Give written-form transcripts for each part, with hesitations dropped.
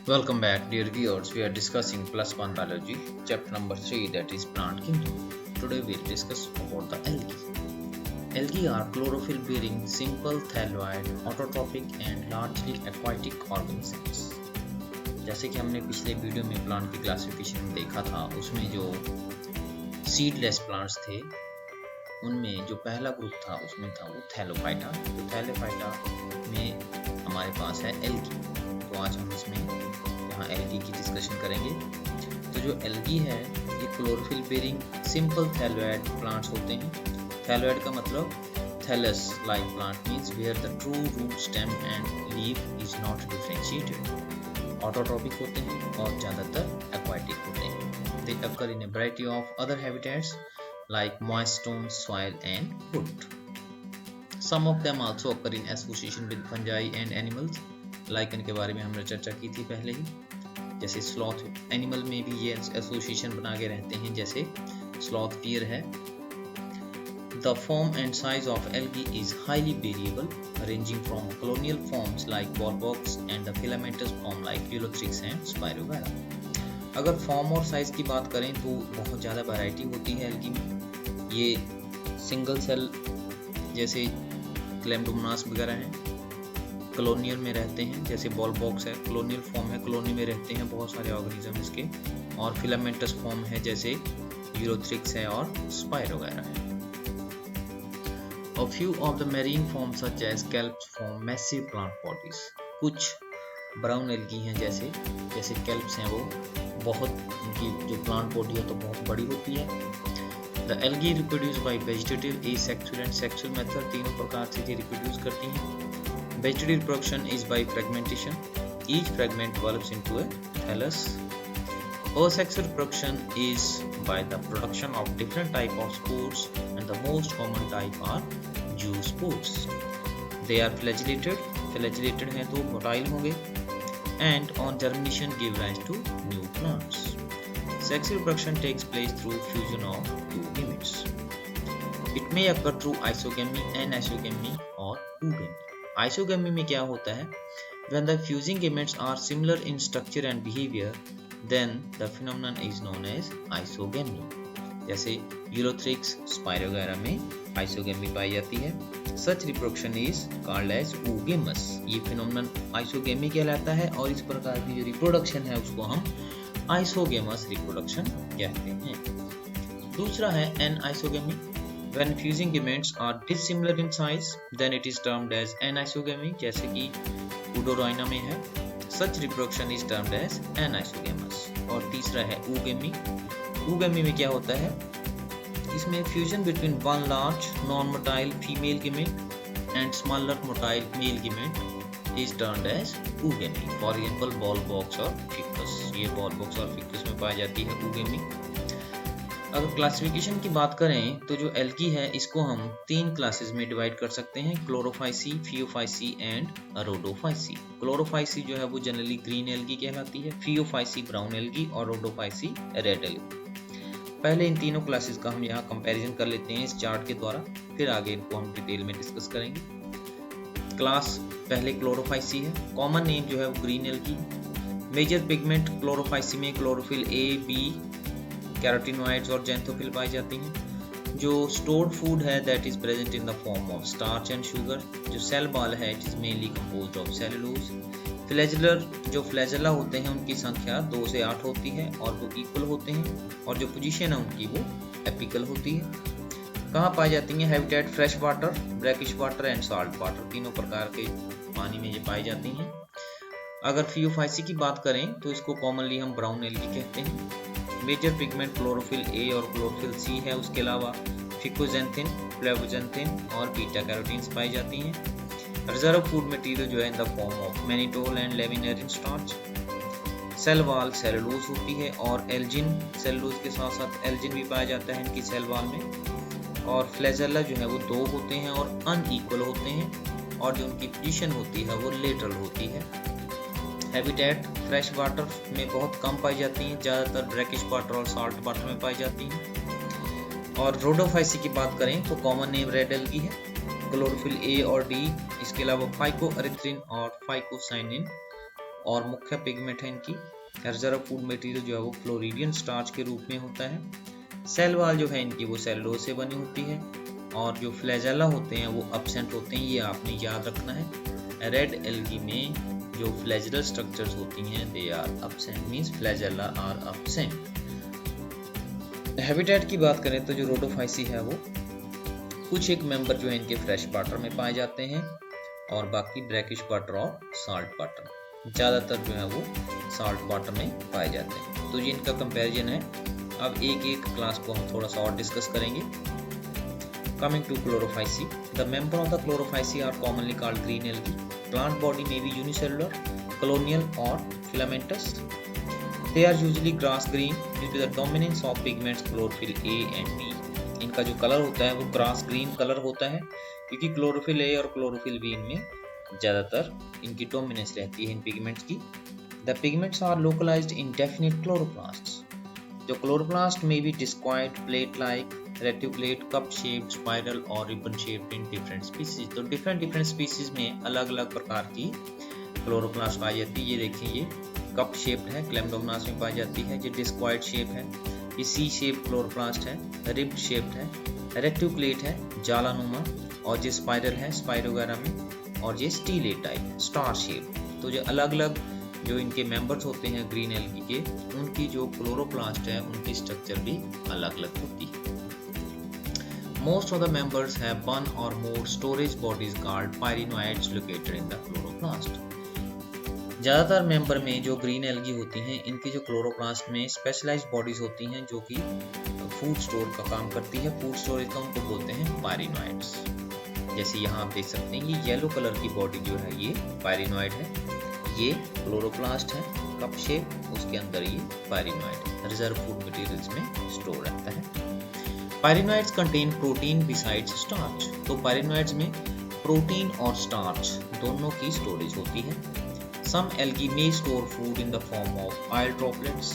Welcome back, dear viewers. We are discussing plus one biology, chapter number 3, that is plant kingdom. Today we'll discuss about the algae. Algae are chlorophyll-bearing, simple thalloid, autotrophic and largely aquatic organisms. जैसे कि हमने पिछले video में plant की classification में देखा था, उसमें जो सीडलेस प्लांट्स थे, उनमें जो पहला ग्रुप था उसमें था वो थैलोफाइटा। तो थैलोफाइटा में हमारे पास है एल्गी। तो आज हम इसमें यहाँ एल्गी की डिस्कशन करेंगे। तो जो एल्गी है ये chlorophyll bearing simple thalloid plants होते हैं। थैलोइड का मतलब thallus like plant means where the true root stem and leaf is not differentiated. Autotrophic होते हैं और ज़्यादातर एक्वाटिक होते हैं। They occur in a variety of other habitats like moist stones, soil and wood. Some of them also occur in association with fungi and animals. Lichen के बारे में हमने चर्चा की थी पहले ही। जैसे स्लॉथ एनिमल में भी ये एसोसिएशन बना के रहते हैं, जैसे स्लॉथ डियर है। The form and size of algae is highly variable, ranging from colonial forms like volvox and the filamentous form like Ulothrix and Spirogyra. अगर फॉर्म और साइज की बात करें तो बहुत ज़्यादा वैरायटी होती है एल्गी में। ये सिंगल सेल जैसे क्लेम्डोमोनास वगैरह हैं, कॉलोनियल में रहते हैं, जैसे बॉल बॉक्स है, कॉलोनियल फॉर्म है, कॉलोनी में रहते हैं बहुत सारे ऑर्गेनिज्म इसके। और फिलामेंटस फॉर्म है जैसे यूरोथ्रिक्स है और स्पाइरोगायरा है। A few of the marine forms such as kelps form massive plant bodies. कुछ ब्राउन एल्गी हैं जैसे केल्प्स हैं, वो बहुत उनकी जो प्लांट बॉडी है तो बहुत बड़ी होती है। The algae reproduce by vegetative, asexual and sexual method, तीनों प्रकार से ये रिप्रोड्यूस करती हैं। Vegetative reproduction is by fragmentation, each fragment develops into a thallus. Asexual reproduction is by the production of different type of spores and the most common type are zoospores. They are flagellated हैं तो motile होंगे and on germination give rise to new plants. Sexual reproduction takes place through fusion of two gametes. It may occur through isogamy, anisogamy or oogamy. Isogamy में क्या होता है? When the fusing gametes are similar in structure and behavior, then the phenomenon is known as isogamy. जैसे Ulothrix, spirogyra में isogamy पाई जाती है। Such reproduction is called as oogamous. ये phenomenon isogamy कहलाता है और इस प्रकार की जो रिप्रोडक्शन है उसको हम आइसोगेमस रिप्रोडक्शन कहते हैं। दूसरा है anisogamy. When fusing gametes are dissimilar in size, then it is termed as anisogamy, जैसे कि उडोराइना में है। Such reproduction is termed as anisogamous. और तीसरा है oogammy. oogammy में क्या होता है? इसमें fusion between one large non motile female gamete and smaller motile male gamete is termed as oogammy. For example Volvox और फिकस, ये बॉल बॉक्स और फिकस में पाई जाती है oogammy। अगर क्लासिफिकेशन की बात करें तो जो एल्गी है इसको हम तीन क्लासेस में डिवाइड कर सकते हैं, Chlorophyceae, Phaeophyceae and Rhodophyceae. Chlorophyceae जो है वो जनरली ग्रीन एल्गी कहलाती है, फियोफाइसी ब्राउन एल्गी और रोडोफाइसी रेड एल्गी। पहले इन तीनों क्लासेस का हम यहाँ कंपैरिजन कर लेते हैं इस चार्ट के द्वारा, फिर आगे इनको हम डिटेल में डिस्कस करेंगे। क्लास पहले क्लोरोफाइसी है, कॉमन नेम जो है वो green algae. Major pigment chlorophyceae में क्लोरोफिल ए, बी, कैरोटीनॉइड्स और जेंथोफिल पाई जाती हैं। जो स्टोर्ड फूड है that is present in the form of starch and sugar. जो सेल वॉल है it is mainly composed of cellulose. Flagellar, जो फ्लैजेला होते हैं उनकी संख्या 2 से 8 होती है और वो इक्वल होते हैं और जो पोजीशन है उनकी वो एपिकल होती है। कहाँ पाई जाती हैं? Habitat fresh water, brackish water and salt water, तीनों प्रकार के पानी में ये पाई जाती हैं। अगर फियोफाइसी की बात करें तो इसको कॉमनली हम ब्राउन एल्गी कहते हैं। मेजर पिगमेंट क्लोरोफिल ए और क्लोरोफिल सी है, उसके अलावा फिकोजेंथिन, फ्लेवोजेंथिन और बीटा कैरोटीन्स पाई जाती हैं। रिजर्व फूड मटेरियल जो है in the form of mannitol and laminarin starch. Cell wall cellulose होती है और एल्जिन, सेलुलोज के साथ साथ एल्जिन भी पाया जाता है इनकी सेल वॉल में। और फ्लैजेला जो है वो 2 होते हैं और अनइक्वल होते हैं और जो उनकी पोजीशन होती है वो लेटरल होती है। हैबिटेट फ्रेश वाटर में बहुत कम पाई जाती हैं, ज़्यादातर ब्रैकिश वाटर और साल्ट वाटर में पाई जाती हैं। और रोडोफाइसी की बात करें तो कॉमन नेम रेड एल्गी है, क्लोरोफिल ए और डी, इसके अलावा फाइकोएरिथ्रिन और फाइकोसाइनिन और मुख्य पिगमेंट है इनकी। रिजर्व फूड मटेरियल जो है वो फ्लोरिडियन स्टार्च के रूप में होता है। सेल वॉल जो है इनकी वो सेलुलोज से बनी होती है और जो फ्लैजेला होते हैं वो एब्सेंट होते हैं, ये आपने याद रखना है। रेड एल्गी में जो फ्लैजेलर स्ट्रक्चर्स होती हैं they are absent, means flagella are absent. Habitat की बात करें तो जो रोडोफाइसी है वो कुछ एक मेंबर जो है इनके फ्रेश वाटर में पाए जाते हैं और बाकी ब्रैकिश वाटर और साल्ट वाटर, ज़्यादातर जो है वो साल्ट वाटर में पाए जाते हैं। तो ये इनका कंपैरिजन है। अब एक एक क्लास को हम थोड़ा सा और डिस्कस करेंगे। Coming to chlorophyceae, the member of the chlorophyceae are commonly called green algae. Plant body में be unicellular, colonial or filamentous. They are usually grass green due to the dominance of pigments chlorophyll A and B. इनका जो colour होता है वो grass green colour होता है क्योंकि chlorophyll A और क्लोरोफिल बी इनमें ज़्यादातर इनकी डोमिनेंस रहती है इन पिगमेंट्स की। The pigments are localized in definite chloroplasts. जो क्लोरोप्लास्ट में भी discoid plate like reticulate, cup shaped, spiral और ribbon shaped in different species. तो डिफरेंट स्पीसीज में अलग अलग प्रकार की क्लोरोप्लास्ट पाई जाती है। ये देखिए, ये कप शेप्ड है, क्लेम्डोमोनास में पाई जाती है। ये डिस्क्वाइड शेप है, ये सी शेप क्लोरोप्लास्ट है, रिब्ड शेप्ड है, रेटिकुलेट है, जालानुमा, और ये स्पाइरल है स्पाइरोगेरा में, और ये स्टीलेट टाइप है, स्टार शेप। तो ये अलग अलग जो इनके मेंबर्स होते हैं ग्रीन एल्गी के, उनकी जो क्लोरोप्लास्ट है उनकी स्ट्रक्चर भी अलग अलग होती है। Most of the members have one or more storage bodies called pyrenoids located in the chloroplast. ज़्यादातर मेंबर में जो ग्रीन एल्गी होती हैं इनकी जो क्लोरोप्लास्ट में स्पेशलाइज्ड बॉडीज होती हैं जो कि फूड स्टोर का काम करती है। फूड स्टोरेज का उनको बोलते हैं पायरिनोइड्स। जैसे यहाँ आप देख सकते हैं ये येलो कलर की बॉडी जो है ये पायरिनोइड है, ये क्लोरोप्लास्ट है कप शेप, उसके अंदर ये पायरिनोइड रिजर्व फूड मटेरियल्स में स्टोर रहता है। Pyrenoids contain protein besides starch. तो पायरिनोइड्स में प्रोटीन और स्टार्च दोनों की स्टोरेज होती है। सम algae may store food in the form of oil droplets.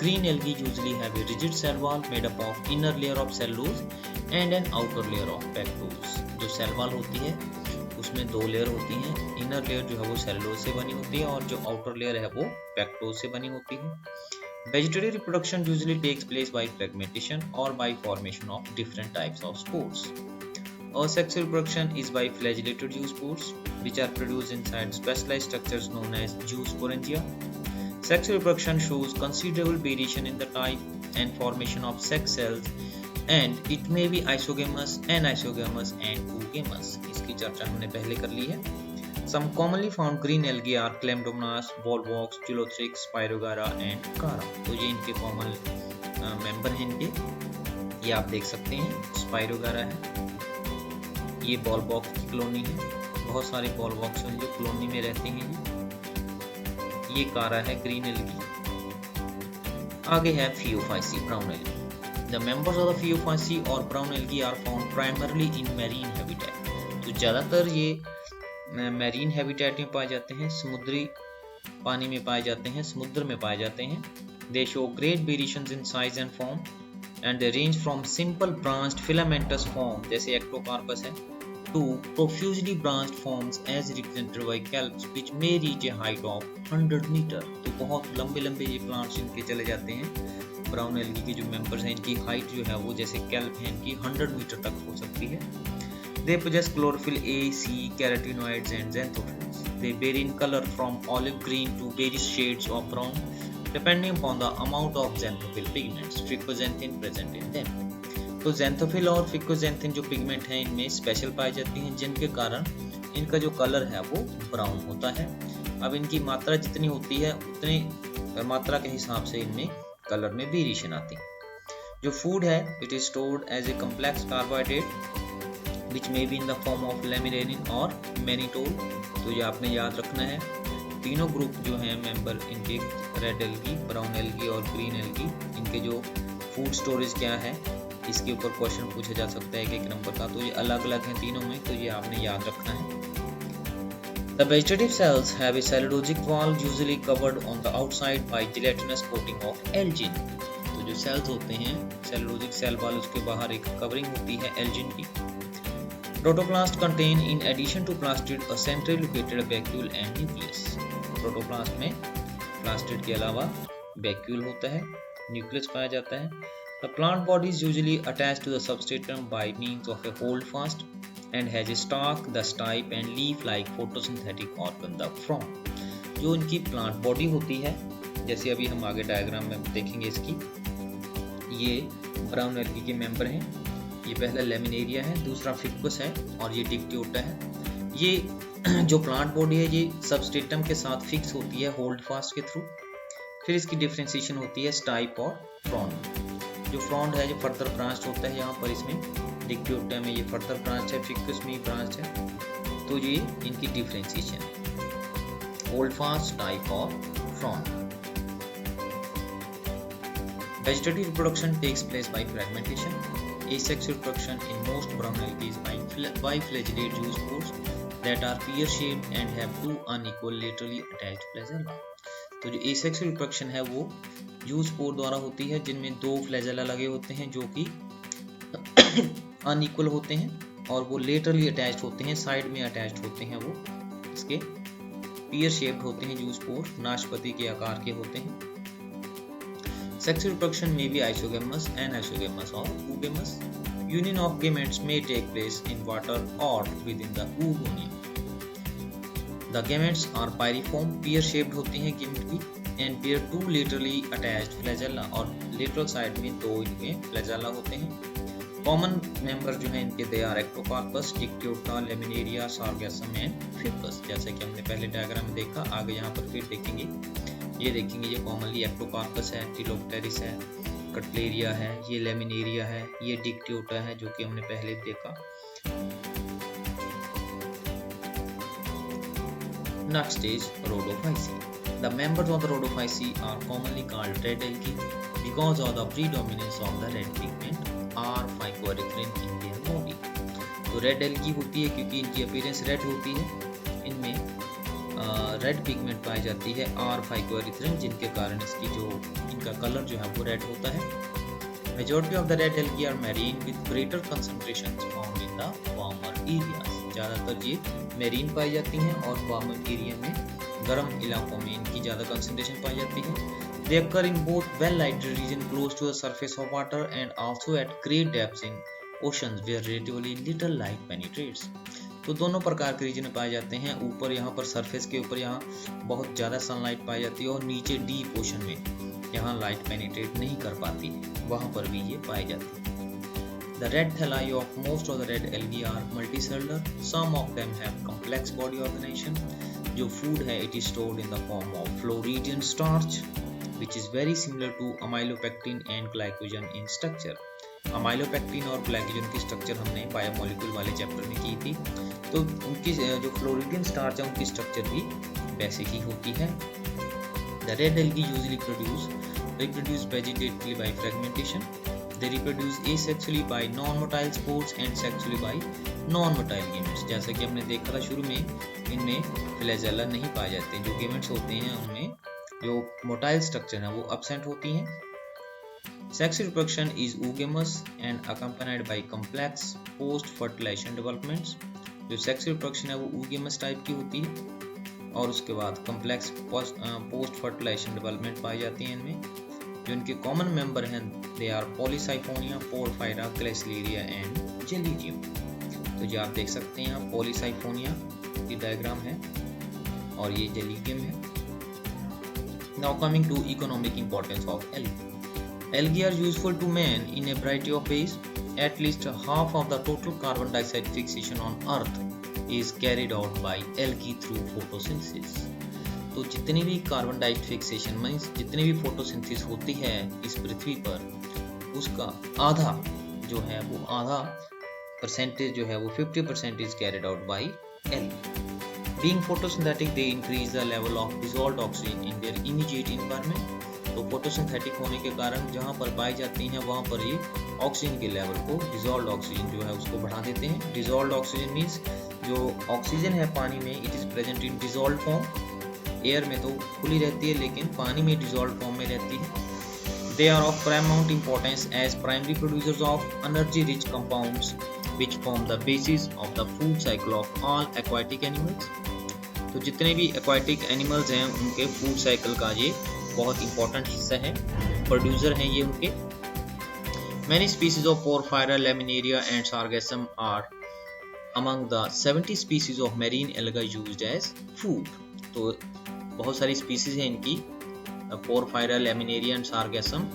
Green algae usually have a rigid cell wall made up of inner layer of cellulose and an outer layer of pectose. जो cell wall होती है उसमें दो layer होती हैं। Inner layer जो है वो सेलुलोज से बनी होती है और जो आउटर लेयर है वो पेक्टोज से बनी होती है। Vegetative reproduction usually takes place by fragmentation or by formation of different types of spores. Asexual reproduction is by flagellated zoospores, which are produced inside specialized structures known as zoosporangia. Sexual reproduction shows considerable variation in the type and formation of sex cells, and it may be isogamous, anisogamous, and oogamous. इसकी चर्चा हमने पहले कर ली है। Some commonly found green algae are Chlamydomonas, Volvox, Chulothrix, Spirogara and Cara. तो ये इनके common member हैं इनके, ये आप देख सकते हैं। स्पाइरोगारा है, ये बॉलबॉक्स की कॉलोनी है, बहुत सारे बॉलबॉक्स हैं जो कॉलोनी में रहते हैं। ये कारा है ग्रीन एल्गी। आगे है phaeophyceae, brown algae. The members of the phaeophyceae और brown algae are found primarily in marine habitat. तो ज़्यादातर ये मैरीन हैबिटेट में पाए जाते हैं, समुद्री पानी में पाए जाते हैं, समुद्र में पाए जाते हैं। They show great variations in size and form and they range from simple branched filamentous form जैसे एक्टोकार्पस है to profusely branched forms as represented by kelps which may reach a height of 100 metre. तो बहुत लंबे लंबे ये plants इनके चले जाते हैं। ब्राउन एल्गी के जो मेंबर्स हैं इनकी हाइट जो है वो जैसे कैल्प है इनकी 100 मीटर तक हो सकती है। They possess chlorophyll A, C, carotenoids and xanthophylls. They vary in color from olive green to various shades of brown, depending upon the amount of xanthophyll pigments, ficoxanthin present in them. तो xanthophyll और ficoxanthin जो pigment हैं इनमें special पाई जाती हैं, जिनके कारण इनका जो कलर है वो ब्राउन होता है। अब इनकी मात्रा जितनी होती है उतनी मात्रा के हिसाब से इनमें कलर में वेरिएशन आती है। जो फूड है it is stored as a complex carbohydrate which may be in the form of laminarin और mannitol। तो ये आपने याद रखना है। तीनों ग्रुप जो हैं मेंबर इनके, रेड एल्गी, ब्राउन एल्गी और ग्रीन एल्गी, इनके जो फूड स्टोरेज क्या है इसके ऊपर क्वेश्चन पूछा जा सकता है एक नंबर का। तो ये अलग अलग हैं तीनों में, तो ये आपने याद रखना है। The vegetative cells have a cellulosic wall usually covered on the outside by gelatinous coating of algin। तो जो सेल्स होते हैं सेलुलोजिक सेल वॉल, उसके बाहर एक कवरिंग होती है एल्जिन की। Protoplast contain in addition to plastid a centrally located vacuole and nucleus। Protoplast में प्लास्टिड के अलावा वैक्यूल होता है, न्यूक्लियस पाया जाता है। The plant body is usually attached to the substratum by means of a holdfast and has a stalk, the stipe and leaf like photosynthetic organ the frond. जो इनकी plant body होती है, जैसे अभी हम आगे डायग्राम में देखेंगे इसकी, ये ब्राउन एल्गी के मेंबर हैं। ये पहला लेमिनेरिया है, दूसरा फिक्वस है और ये डिक्टियोटा है। ये जो प्लांट बॉडी है ये सबस्ट्रेटम के साथ फिक्स होती है होल्ड फास्ट के थ्रू। फिर इसकी डिफरेंशिएशन होती है स्टाइप और फ्रॉन्ड। जो फ्रॉन्ड है जो फर्दर ब्रांच होता है, यहाँ पर इसमें डिक्टियोटा में ये फर्दर ब्रांच है, फिक्वस में ब्रांच है। तो ये इनकी डिफरेंशिएशन होल्ड फास्ट, स्टाइप और frond. Vegetative reproduction takes place by fragmentation. Asexual reproduction in most brown algae is by biflagellate zoospores that are pear-shaped and have two unequal laterally attached flagella. तो जो asexual reproduction है वो zoospore द्वारा होती है, जिनमें दो फ्लैजेला लगे होते हैं जो कि अनइक्वल होते हैं और वो लेटरली अटैच्ड होते हैं, साइड में अटैच्ड होते हैं। वो इसके पियर शेप्ड होते हैं जूस्पोर, नाशपाती के आकार के होते हैं। Sexual reproduction may be isogamous, anisogamous or oogamous. Union of gametes may take place in water or within the oogonia. The gametes are pyriform, pear-shaped होते हैं gamete भी, and bear two laterally attached flagella और lateral side में दो इनके flagella होते हैं। Common member जो है इनके they are ectocarpus, dictyota, laminaria, sargassum and fippus। जैसे कि हमने पहले डायग्राम में देखा, आगे यहाँ पर फिर देखेंगे। ये देखेंगे, ये कॉमनली एक्टोकार्पस है, टिलोप्टेरिस है, कटलेरिया है, ये लेमिनेरिया है, ये डिक्टियोटा है जो कि हमने पहले देखा। Next stage Rhodophyceae. The members of the Rhodophyceae are commonly called red algae because of the predominance of the red pigment R-phycoerythrin in their body. तो रेड एल्गी होती है क्योंकि इनकी अपीयरेंस रेड होती है, इनमें रेड पिगमेंट पाई जाती है R-phycoerythrin, जिनके कारण इसकी जो इनका कलर जो है वो रेड होता है। Majority of the red algae are marine with greater concentrations found in the warmer areas. ज़्यादातर ये मैरीन पाई जाती हैं और वार्मर एरिया में, गर्म इलाकों में इनकी ज़्यादा कंसंट्रेशन पाई जाती है। दे occur in both well lighted region close to the surface of water and also at great depths in oceans where relatively little light penetrates. तो दोनों प्रकार के रीजन में पाए जाते हैं। ऊपर यहाँ पर सरफेस के ऊपर यहाँ बहुत ज़्यादा सनलाइट पाई जाती है और नीचे डीप ओशन में यहाँ लाइट पेनिट्रेट नहीं कर पाती, वहाँ पर भी ये पाई जाती है। The red thalli of most of the red algae are multicellular. Some of them have complex body organization. जो food है it is stored in the form of Floridian starch, which is very similar to amylopectin and glycogen in structure. Amylopectin और glycogen की structure हमने biomolecule वाले chapter में की थी। तो उनकी जो फ्लोरिडियन स्टार्च है उनकी स्ट्रक्चर भी वैसे ही होती है। The red algae usually reproduce vegetatively by fragmentation. They reproduce asexually by non-motile spores and sexually by non-motile gametes. जैसा कि हमने देखा था शुरू में, इनमें फ्लैजेला नहीं पाए जाते, जो गेमेट्स होते हैं उनमें जो मोटाइल स्ट्रक्चर है वो एब्सेंट होती हैं। Sexual reproduction is oogamous and accompanied by complex post-fertilization developments. जो sexual reproduction है वो oogamous टाइप की होती है और उसके बाद complex post-fertilization development पाई जाती हैं इनमें। जो इनके common member हैं they are Polysiphonia, Porphyra, Gracilaria and Gelligium। तो जो आप देख सकते हैं यहाँ Polysiphonia की डायग्राम है और ये Gelligium है। Now coming to economic importance of algae. Algae are useful to man in a variety of ways. At least half of the total carbon dioxide fixation on Earth is carried out by algae through photosynthesis. तो जितनी भी carbon dioxide fixation means जितनी भी photosynthesis होती है इस पृथ्वी पर, उसका आधा जो है वो आधा परसेंटेज जो है वो 50% is carried out by algae. Being photosynthetic, they increase the level of dissolved oxygen in their immediate environment. तो फोटोसिंथेटिक होने के कारण जहाँ पर पाई जाती हैं वहाँ पर ये ऑक्सीजन के लेवल को, डिजॉल्व्ड ऑक्सीजन जो है उसको बढ़ा देते हैं। डिजॉल्व्ड ऑक्सीजन मीन्स जो ऑक्सीजन है पानी में it is present in dissolved form. Air में तो खुली रहती है लेकिन पानी में डिजॉल्व्ड फॉर्म में रहती है। They are of paramount importance as primary producers of energy rich compounds which form the basis of the food cycle of all aquatic animals. तो जितने भी एक्वाटिक एनिमल्स हैं उनके फूड साइकिल का ये बहुत इंपॉर्टेंट हिस्सा है, प्रोड्यूसर हैं ये उनके। Many species of Porphyra, Laminaria and Sargassum are among the 70 species of marine algae used as food। तो बहुत सारी स्पीसीज हैं इनकी, Porphyra, Laminaria and Sargassum,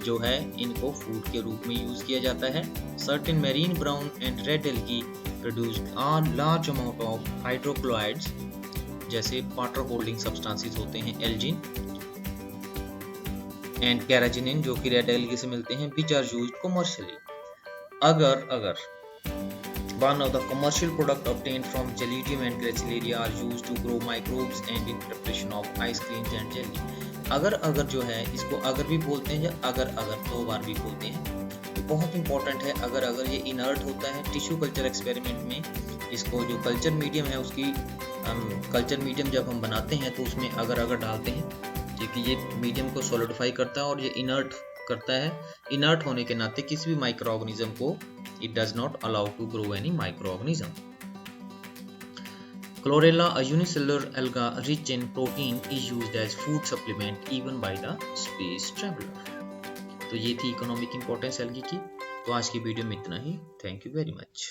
जो है इनको फूड के रूप में यूज किया जाता है। Certain marine brown and red algae produce a large amount of hydrochlorides, जैसे वाटर होल्डिंग सब्सटेंसेस होते हैं एल्जिन एंड कैराजिनिन, जो कि रेड एल्गी से मिलते हैं, विच आर यूज्ड कमर्शियली। अगर one of the commercial product obtained from Gelidium and Gracilaria are used to grow microbes and in preparation of ice creams and jelly। अगर जो है इसको अगर भी बोलते हैं या अगर 2 बार भी बोलते हैं, तो बहुत इंपॉर्टेंट है। अगर ये इनर्ट होता है टिश्यू कल्चर एक्सपेरिमेंट में, इसको जो कल्चर मीडियम है उसकी कल्चर मीडियम जब हम बनाते हैं तो उसमें अगर डालते हैं, क्योंकि ये मीडियम को सॉलिडिफाई करता है और ये इनर्ट करता है। इनर्ट होने के नाते किसी भी माइक्रो ऑर्गेनिज्म को it does not allow to grow any micro organism. Chlorella, a unicellular alga rich in protein, is used as food supplement even by the space traveler। तो ये थी इकोनॉमिक इंपॉर्टेंस एल्गी की। तो आज की video में इतना ही। Thank you very much.